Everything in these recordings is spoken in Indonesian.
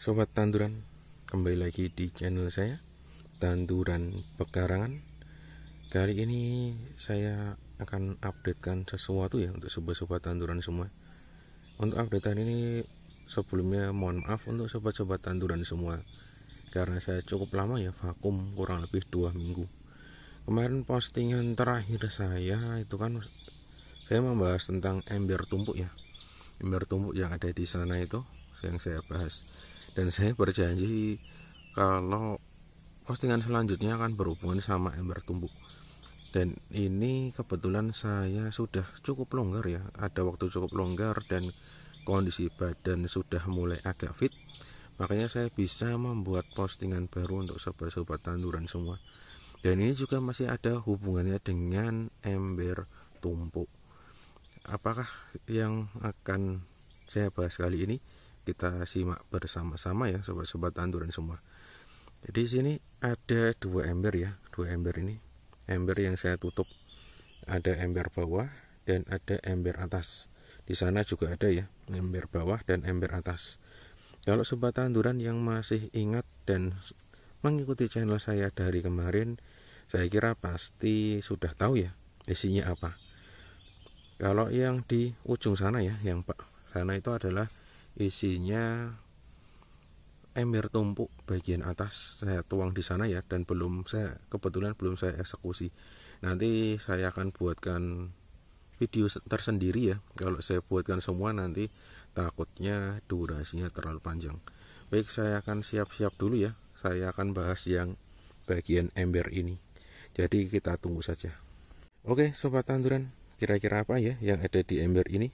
Sobat tanduran, kembali lagi di channel saya, Tanduran Pekarangan. Kali ini saya akan updatekan sesuatu ya untuk sobat-sobat tanduran semua. Untuk updatean ini sebelumnya mohon maaf untuk sobat-sobat tanduran semua, karena saya cukup lama ya vakum, kurang lebih 2 minggu. Kemarin postingan terakhir saya itu kan saya membahas tentang ember tumpuk ya, ember tumpuk yang ada di sana itu yang saya bahas. Dan saya berjanji kalau postingan selanjutnya akan berhubungan sama ember tumpuk. Dan ini kebetulan saya sudah cukup longgar ya, ada waktu cukup longgar dan kondisi badan sudah mulai agak fit. Makanya saya bisa membuat postingan baru untuk sobat-sobat tanduran semua. Dan ini juga masih ada hubungannya dengan ember tumpuk. Apakah yang akan saya bahas kali ini? Kita simak bersama-sama ya sobat-sobat tanduran semua. Jadi sini ada 2 ember ya, 2 ember ini. Ember yang saya tutup, ada ember bawah dan ada ember atas. Di sana juga ada ya, ember bawah dan ember atas. Kalau sobat tanduran yang masih ingat dan mengikuti channel saya dari kemarin, saya kira pasti sudah tahu ya isinya apa. Kalau yang di ujung sana ya, yang sana itu adalah isinya ember tumpuk bagian atas. Saya tuang di sana ya, dan kebetulan belum saya eksekusi. Nanti saya akan buatkan video tersendiri ya. Kalau saya buatkan semua nanti takutnya durasinya terlalu panjang. Baik, saya akan siap-siap dulu ya. Saya akan bahas yang bagian ember ini. Jadi kita tunggu saja. Oke sobat tanduran, kira-kira apa ya yang ada di ember ini?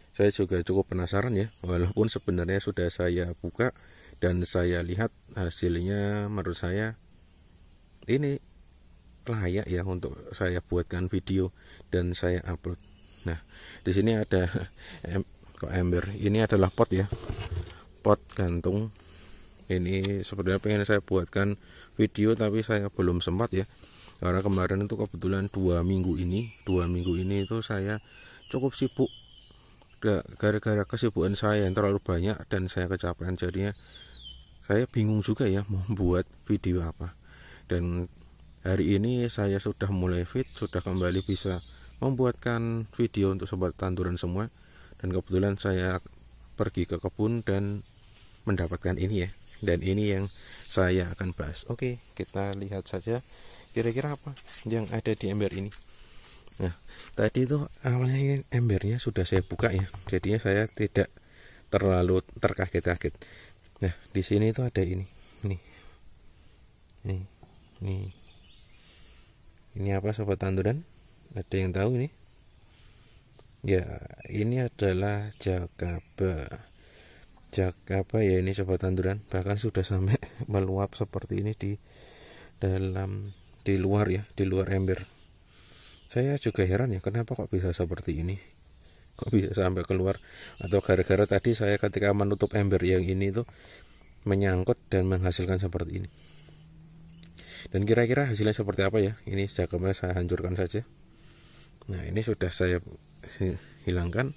Saya juga cukup penasaran ya, walaupun sebenarnya sudah saya buka dan saya lihat hasilnya, menurut saya ini layak ya untuk saya buatkan video dan saya upload. Nah, di sini ada ember. Ini adalah pot ya, pot gantung. Ini sebenarnya pengen saya buatkan video tapi saya belum sempat ya, karena kemarin itu kebetulan 2 minggu ini itu saya cukup sibuk. Gara-gara kesibukan saya yang terlalu banyak dan saya kecapean, jadinya saya bingung juga ya mau buat video apa. Dan hari ini saya sudah mulai fit, sudah kembali bisa membuatkan video untuk sobat tanduran semua. Dan kebetulan saya pergi ke kebun dan mendapatkan ini ya, dan ini yang saya akan bahas. Oke, kita lihat saja kira-kira apa yang ada di ember ini. Nah, tadi itu awalnya embernya sudah saya buka ya, jadinya saya tidak terlalu terkaget-kaget. Nah, di sini itu ada ini apa sobat tanduran? Ada yang tahu ini? Ya, ini adalah jakaba ya ini sobat tanduran. Bahkan sudah sampai meluap seperti ini di luar ya, di luar ember. Saya juga heran ya, kenapa kok bisa seperti ini, kok bisa sampai keluar. Atau gara-gara tadi saya ketika menutup ember yang ini tuh menyangkut dan menghasilkan seperti ini. Dan kira-kira hasilnya seperti apa ya? Ini jakabnya saya hancurkan saja. Nah, ini sudah saya hilangkan.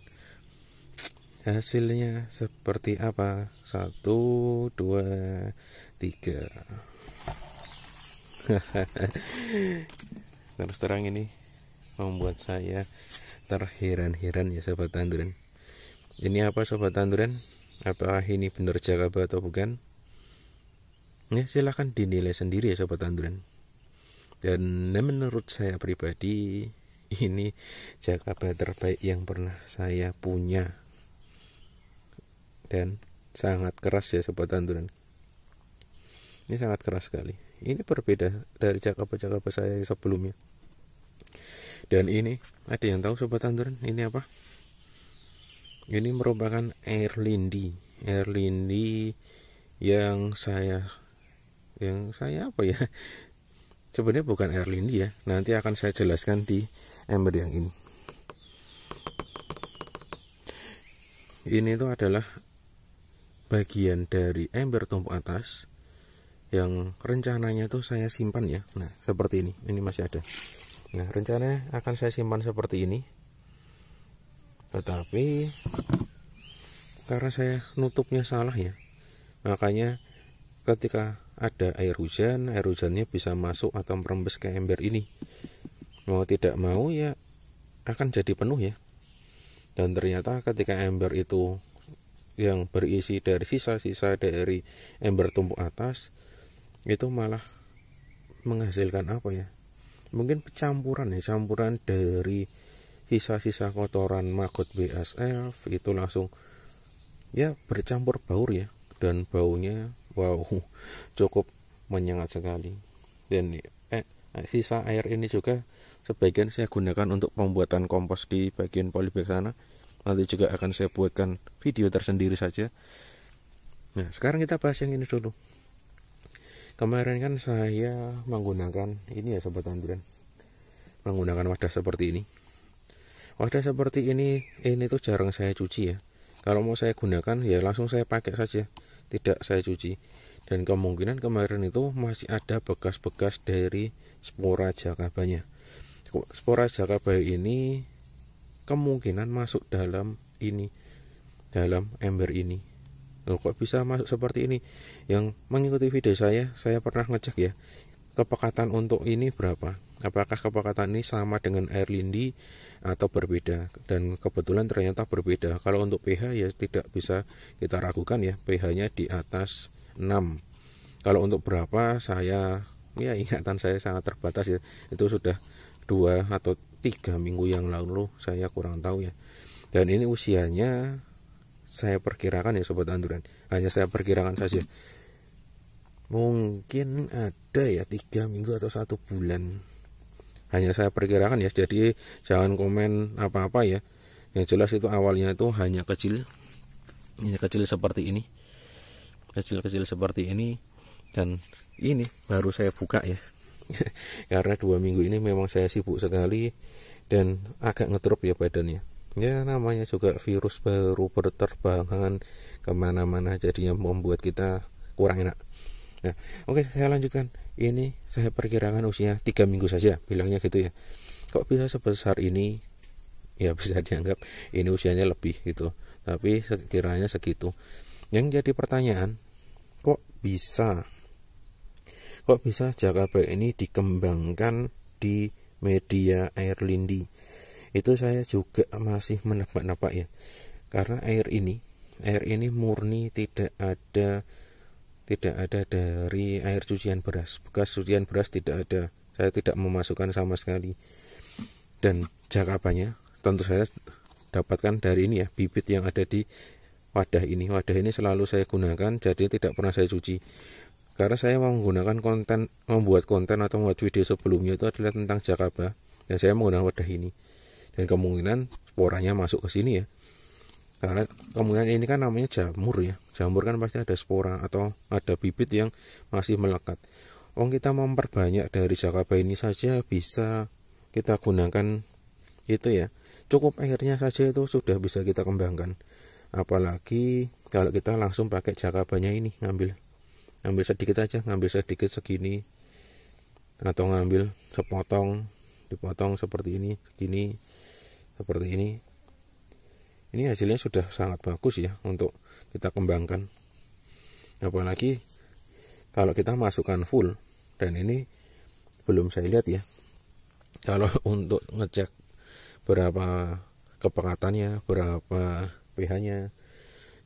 Hasilnya seperti apa? 1, 2, 3. Terus terang ini membuat saya terheran-heran ya sobat tanduran. Ini apa sobat tanduran? Apakah ini benar jakaba atau bukan? Ya, silahkan dinilai sendiri ya sobat tanduran. Dan menurut saya pribadi, ini jakaba terbaik yang pernah saya punya. Dan sangat keras ya sobat tanduran. Ini sangat keras sekali. Ini berbeda dari jakaba-jakaba saya sebelumnya. Dan ini ada yang tahu sobat tanduran ini apa? Ini merupakan air lindi yang saya apa ya? Sebenarnya bukan air lindi ya. Nanti akan saya jelaskan di ember yang ini. Ini itu adalah bagian dari ember tumpuk atas yang rencananya tuh saya simpan ya. Nah, seperti ini. Ini masih ada. Nah, rencananya akan saya simpan seperti ini. Tetapi karena saya nutupnya salah ya, Makanya ketika ada air hujannya bisa masuk atau merembes ke ember ini. Mau tidak mau ya akan jadi penuh ya. Dan ternyata ketika ember itu yang berisi dari sisa-sisa dari ember tumpuk atas, itu malah menghasilkan apa ya? Mungkin campuran dari sisa-sisa kotoran maggot BASF itu langsung ya bercampur baur ya, dan baunya wow cukup menyengat sekali. Dan sisa air ini juga sebagian saya gunakan untuk pembuatan kompos di bagian polybag sana. Nanti juga akan saya buatkan video tersendiri saja. Nah, sekarang kita bahas yang ini dulu. Kemarin kan saya menggunakan ini ya sobat tanduran, menggunakan wadah seperti ini. Wadah seperti ini tuh jarang saya cuci ya. Kalau mau saya gunakan ya langsung saya pakai saja, tidak saya cuci. Dan kemungkinan kemarin itu masih ada bekas-bekas dari spora jakabanya. Spora jakaba ini kemungkinan masuk dalam ember ini. Loh, kok bisa masuk seperti ini? Yang mengikuti video saya pernah ngecek ya, kepekatan untuk ini berapa, apakah kepekatan ini sama dengan air lindi atau berbeda. Dan kebetulan ternyata berbeda. Kalau untuk pH ya tidak bisa kita ragukan ya, pH-nya di atas 6. Kalau untuk berapa saya ya ingatan saya sangat terbatas ya, itu sudah 2 atau 3 minggu yang lalu, saya kurang tahu ya. Dan ini usianya saya perkirakan ya sobat tanduran, hanya saya perkirakan saja, mungkin ada ya 3 minggu atau 1 bulan, hanya saya perkirakan ya. Jadi jangan komen apa-apa ya. Yang jelas itu awalnya itu hanya kecil seperti ini, kecil seperti ini. Dan ini baru saya buka ya karena 2 minggu ini memang saya sibuk sekali dan agak ngedrop ya badannya. Ya namanya juga virus baru berterbangan kemana-mana, jadinya membuat kita kurang enak. Nah, oke, saya lanjutkan. Ini saya perkirakan usia 3 minggu saja, bilangnya gitu ya. Kok bisa sebesar ini? Ya bisa dianggap ini usianya lebih gitu, tapi sekiranya segitu. Yang jadi pertanyaan, kok bisa jakaba ini dikembangkan di media air lindi? Itu saya juga masih menebak-nebak ya, karena air ini murni tidak ada dari air cucian beras. Bekas cucian beras tidak ada, saya tidak memasukkan sama sekali. Dan jakabanya tentu saya dapatkan dari ini ya, bibit yang ada di wadah ini selalu saya gunakan, jadi tidak pernah saya cuci. Karena saya membuat konten atau membuat video sebelumnya itu adalah tentang jakaba, dan saya menggunakan wadah ini. Dan kemungkinan sporanya masuk ke sini ya, karena kemungkinan ini kan namanya jamur ya. Jamur kan pasti ada spora atau ada bibit yang masih melekat. Kita memperbanyak dari jakaba ini saja bisa kita gunakan itu ya. Cukup airnya saja itu sudah bisa kita kembangkan. Apalagi kalau kita langsung pakai jakabanya ini, ngambil sedikit aja, ngambil sedikit segini, atau ngambil dipotong seperti ini, seperti ini. Ini hasilnya sudah sangat bagus ya untuk kita kembangkan. Apalagi kalau kita masukkan full, dan ini belum saya lihat ya, kalau untuk ngecek berapa kepekatannya, berapa pH-nya,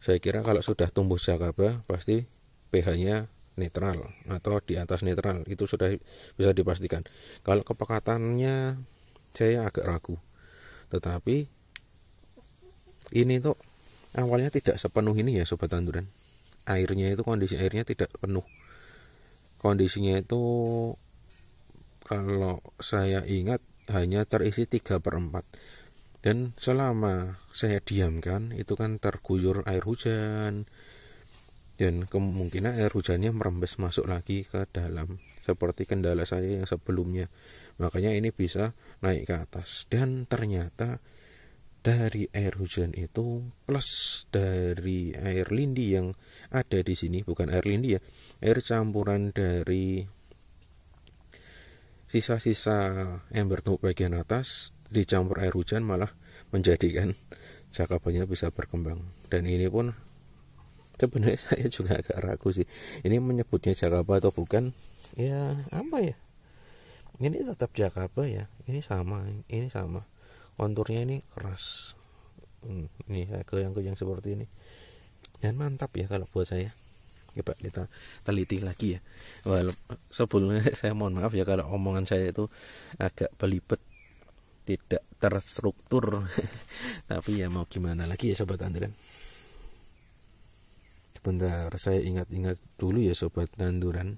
saya kira kalau sudah tumbuh jakaba pasti pH-nya netral atau di atas netral, itu sudah bisa dipastikan. Kalau kepekatannya saya agak ragu. Tetapi ini tuh awalnya tidak sepenuh ini ya sobat tanduran. Kondisi airnya tidak penuh. Kondisinya itu kalau saya ingat hanya terisi 3/4. Dan selama saya diamkan itu kan terguyur air hujan, dan kemungkinan air hujannya merembes masuk lagi ke dalam, seperti kendala saya yang sebelumnya. Makanya ini bisa naik ke atas. Dan ternyata dari air hujan itu plus dari air lindi yang ada di sini, bukan air lindi ya, air campuran dari sisa-sisa ember tumpuk bagian atas dicampur air hujan, malah menjadikan jakabanya bisa berkembang. Dan ini pun Sebenarnya saya juga agak ragu sih, ini menyebutnya Jakaba atau bukan. Ya apa ya, ini tetap Jakaba ya, ini sama konturnya ini keras. Ini saya goyang-goyang seperti ini dan mantap ya kalau buat saya. Coba kita teliti lagi ya. Sebelumnya saya mohon maaf ya kalau omongan saya itu agak belibet, tidak terstruktur. Tapi ya mau gimana lagi ya sobat tanduran. Sebentar saya ingat-ingat dulu ya sobat tanduran.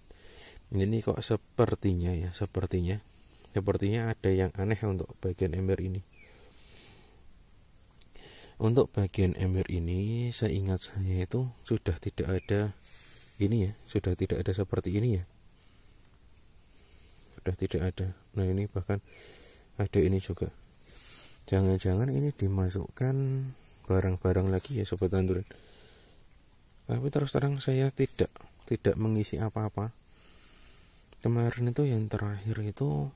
Ini kok sepertinya ada yang aneh untuk bagian ember ini. Untuk bagian ember ini seingat saya itu sudah tidak ada ini ya, sudah tidak ada seperti ini ya, sudah tidak ada. Nah ini bahkan ada ini juga, jangan-jangan ini dimasukkan barang-barang lagi ya sobat tanduran. Tapi terus terang saya tidak mengisi apa-apa. Kemarin itu yang terakhir itu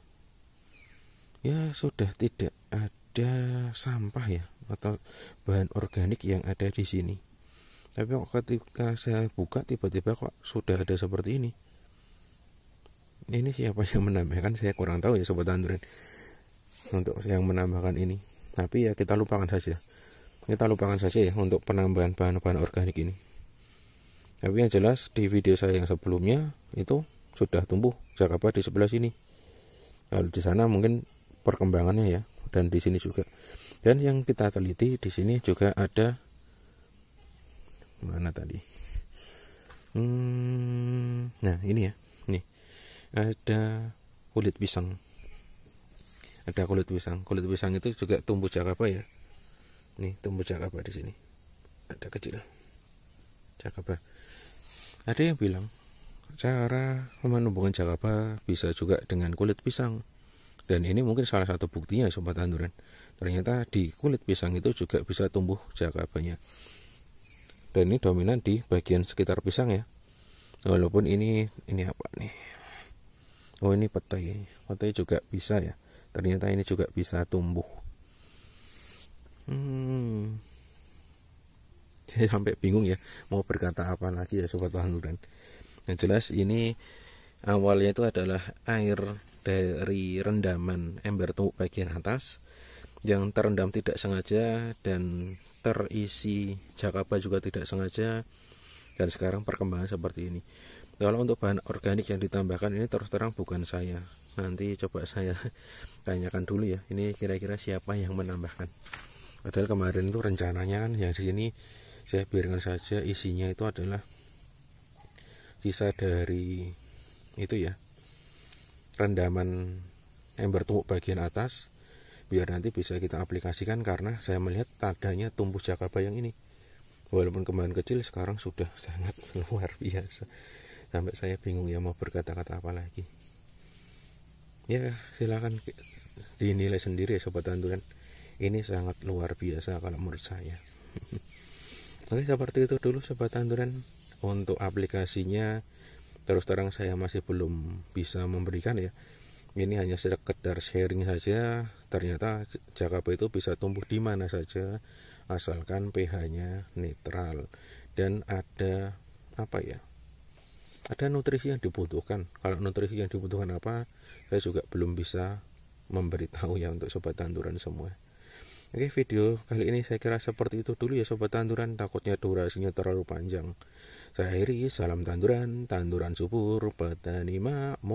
ya sudah tidak ada sampah ya atau bahan organik yang ada di sini. Tapi kok ketika saya buka tiba-tiba kok sudah ada seperti ini. Ini siapa yang menambahkan saya kurang tahu ya sobat tanduran, untuk yang menambahkan ini. Tapi ya kita lupakan saja ya untuk penambahan bahan-bahan organik ini. Tapi yang jelas di video saya yang sebelumnya itu sudah tumbuh Jakaba di sebelah sini. Kalau di sana mungkin perkembangannya ya, dan di sini juga. Dan yang kita teliti di sini juga ada mana tadi? Nah ini ya, nih ada kulit pisang. Kulit pisang itu juga tumbuh Jakaba ya. Nih tumbuh Jakaba di sini. Ada kecil Jakaba. Ada yang bilang cara menumbuhkan Jakaba bisa juga dengan kulit pisang. Dan ini mungkin salah satu buktinya sobat tanduran. Ternyata di kulit pisang itu juga bisa tumbuh Jakabanya. Dan ini dominan di bagian sekitar pisang ya. Walaupun ini apa nih? Oh ini petai juga bisa ya. Ternyata ini juga bisa tumbuh. Saya sampai bingung ya mau berkata apa lagi ya sobat tanduran. Yang jelas ini awalnya itu adalah air dari rendaman ember tumbuk bagian atas yang terendam tidak sengaja dan terisi Jakaba juga tidak sengaja, dan sekarang perkembangan seperti ini. Kalau untuk bahan organik yang ditambahkan ini terus terang bukan saya. Nanti coba saya tanyakan dulu ya, ini kira-kira siapa yang menambahkan. Padahal kemarin itu rencananya kan yang di sini saya biarkan saja isinya itu adalah sisa dari itu ya, rendaman ember tumbuk bagian atas, biar nanti bisa kita aplikasikan. Karena saya melihat tandanya tumbuh Jakaba yang ini, walaupun kemarin kecil sekarang sudah sangat luar biasa, sampai saya bingung ya mau berkata-kata apa lagi. Ya silakan dinilai sendiri ya sobat tanduran, ini sangat luar biasa kalau menurut saya. Oke, seperti itu dulu sobat tanduran. Untuk aplikasinya terus terang saya masih belum bisa memberikan ya. Ini hanya sekedar sharing saja. Ternyata Jakaba itu bisa tumbuh di mana saja asalkan pH-nya netral dan ada apa ya? Ada nutrisi yang dibutuhkan. Kalau nutrisi yang dibutuhkan apa, saya juga belum bisa memberitahu ya untuk sobat tanduran semua. Oke, video kali ini saya kira seperti itu dulu ya sobat tanduran, takutnya durasinya terlalu panjang. Saya akhiri, salam tanduran subur, petani makmur.